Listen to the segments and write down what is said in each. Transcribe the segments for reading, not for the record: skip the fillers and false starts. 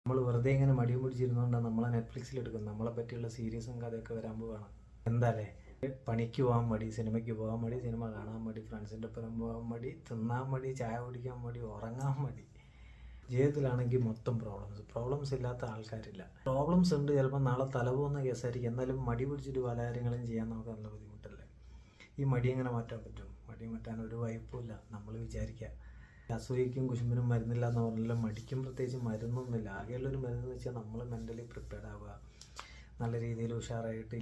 നമ്മൾ വെറുതെ ഇങ്ങനെ മടിയും പിടിച്ചിരുന്നതുകൊണ്ടാണ് നമ്മളെ നെറ്റ്ഫ്ലിക്സിലെടുക്കും. നമ്മളെ പറ്റിയുള്ള സീരീസും കഥയൊക്കെ വരാൻ പോവാണ്. എന്താല്ലേ, പണിക്ക് പോകാൻ മടി, സിനിമയ്ക്ക് പോകാൻ മടി, സിനിമ കാണാൻ മടി, ഫ്രണ്ട്സിൻ്റെ ഒപ്പം പോകാൻ മടി, തിന്നാൻ മടി, ചായ കുടിക്കാൻ മടി, ഉറങ്ങാൻ മടി. ജീവിതത്തിലാണെങ്കിൽ മൊത്തം പ്രോബ്ലംസ് ഇല്ലാത്ത ആൾക്കാരില്ല. പ്രോബ്ലംസ് ഉണ്ട്, ചിലപ്പോൾ നാളെ തല പോകുന്ന കേസായിരിക്കും. എന്നാലും മടി പിടിച്ചിട്ട് പല കാര്യങ്ങളും ചെയ്യാൻ നമുക്ക് നല്ല ബുദ്ധിമുട്ടല്ലേ. ഈ മടി എങ്ങനെ മാറ്റാൻ പറ്റും? മടി മാറ്റാൻ ഒരു വകുപ്പില്ല. നമ്മൾ വിചാരിക്കുക അസൂയയ്ക്കും കുശുമ്പിനും മരുന്നില്ല എന്ന് പറഞ്ഞാൽ മടിക്കും പ്രത്യേകിച്ച് മരുന്നൊന്നുമില്ല. ആകെയുള്ളൊരു മരുന്ന് വെച്ചാൽ നമ്മൾ മെൻ്റലി പ്രിപ്പയർഡ് ആവുക, നല്ല രീതിയിൽ ഉഷാറായിട്ട്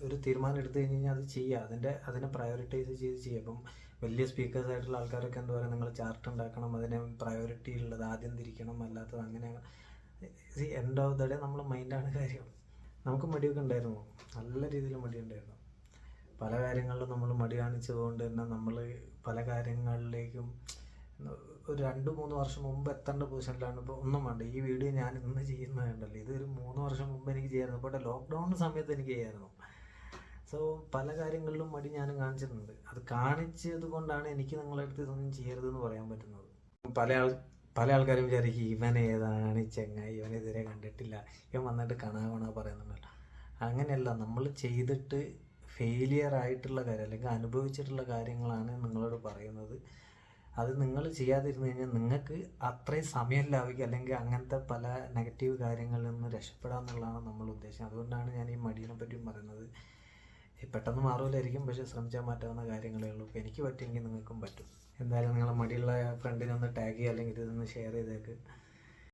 ഒരു തീരുമാനം എടുത്തു കഴിഞ്ഞ് കഴിഞ്ഞാൽ അത് ചെയ്യുക, അതിനെ പ്രയോറിറ്റൈസ് ചെയ്ത് ചെയ്യുക. ഇപ്പം വലിയ സ്പീക്കേഴ്സ് ആയിട്ടുള്ള ആൾക്കാരൊക്കെ എന്താ പറയുക, നിങ്ങൾ ചാർട്ട് ഉണ്ടാക്കണം, അതിനെ പ്രയോറിറ്റി ഉള്ളത് ആദ്യം തിരിക്കണം, അല്ലാത്തത് അങ്ങനെ. എൻഡ് ഓഫ് ദ ഡേ നമ്മൾ മൈൻഡാണ് കാര്യം. നമുക്ക് മടിയൊക്കെ ഉണ്ടായിരുന്നു, നല്ല രീതിയിൽ മടിയുണ്ടായിരുന്നു. പല കാര്യങ്ങളിലും നമ്മൾ മടി കാണിച്ചതുകൊണ്ട് തന്നെ നമ്മൾ പല കാര്യങ്ങളിലേക്കും ഒരു 2-3 വർഷം മുമ്പ് എത്തേണ്ട പൊസിഷനിലാണ്. ഇപ്പോൾ ഒന്നും വേണ്ട, ഈ വീഡിയോ ഞാൻ ഇന്ന് ചെയ്യുന്നത് കണ്ടല്ലോ, ഇതൊരു 3 വർഷം മുമ്പ് എനിക്ക് ചെയ്യായിരുന്നു. ഇപ്പോൾ ലോക്ക്ഡൗൺ സമയത്ത് എനിക്ക് ചെയ്യായിരുന്നു. സോ പല കാര്യങ്ങളിലും മടി ഞാൻ കാണിച്ചിട്ടുണ്ട്. അത് കാണിച്ചത് കൊണ്ടാണ് എനിക്ക് നിങ്ങളുടെ അടുത്ത് ഇതൊന്നും ചെയ്യരുതെന്ന് പറയാൻ പറ്റുന്നത്. പല ആൾക്കാരും വിചാരിക്കും ഇവൻ ഏതാണ് ചെങ്ങായി, ഇവനെതിരെ കണ്ടിട്ടില്ല, ഇവൻ വന്നിട്ട് കണാ പറയുന്നുണ്ടല്ലോ. അങ്ങനെയല്ല, നമ്മൾ ചെയ്തിട്ട് ഫെയിലിയർ ആയിട്ടുള്ള കാര്യം അല്ലെങ്കിൽ അനുഭവിച്ചിട്ടുള്ള കാര്യങ്ങളാണ് നിങ്ങളോട് പറയുന്നത്. അത് നിങ്ങൾ ചെയ്യാതിരുന്നു കഴിഞ്ഞാൽ നിങ്ങൾക്ക് അത്രയും സമയം ലാഭിക്കുക, അല്ലെങ്കിൽ അങ്ങനത്തെ പല നെഗറ്റീവ് കാര്യങ്ങളിൽ നിന്ന് രക്ഷപ്പെടാമെന്നുള്ളതാണ് നമ്മൾ ഉദ്ദേശം. അതുകൊണ്ടാണ് ഞാൻ ഈ മടിയെ പറ്റിയും പറയുന്നത്. പെട്ടെന്ന് മാറില്ലായിരിക്കും, പക്ഷേ ശ്രമിച്ചാൽ മാറ്റാവുന്ന കാര്യങ്ങളേ ഉള്ളൂ. ഇപ്പോൾ എനിക്ക് പറ്റുമെങ്കിൽ നിങ്ങൾക്കും പറ്റും. എന്തായാലും നിങ്ങളെ മടിയുള്ള ഫ്രണ്ടിനെ ഒന്ന് ടാഗ് ചെയ്യുക, അല്ലെങ്കിൽ ഇതൊന്ന് ഷെയർ ചെയ്തേക്ക്.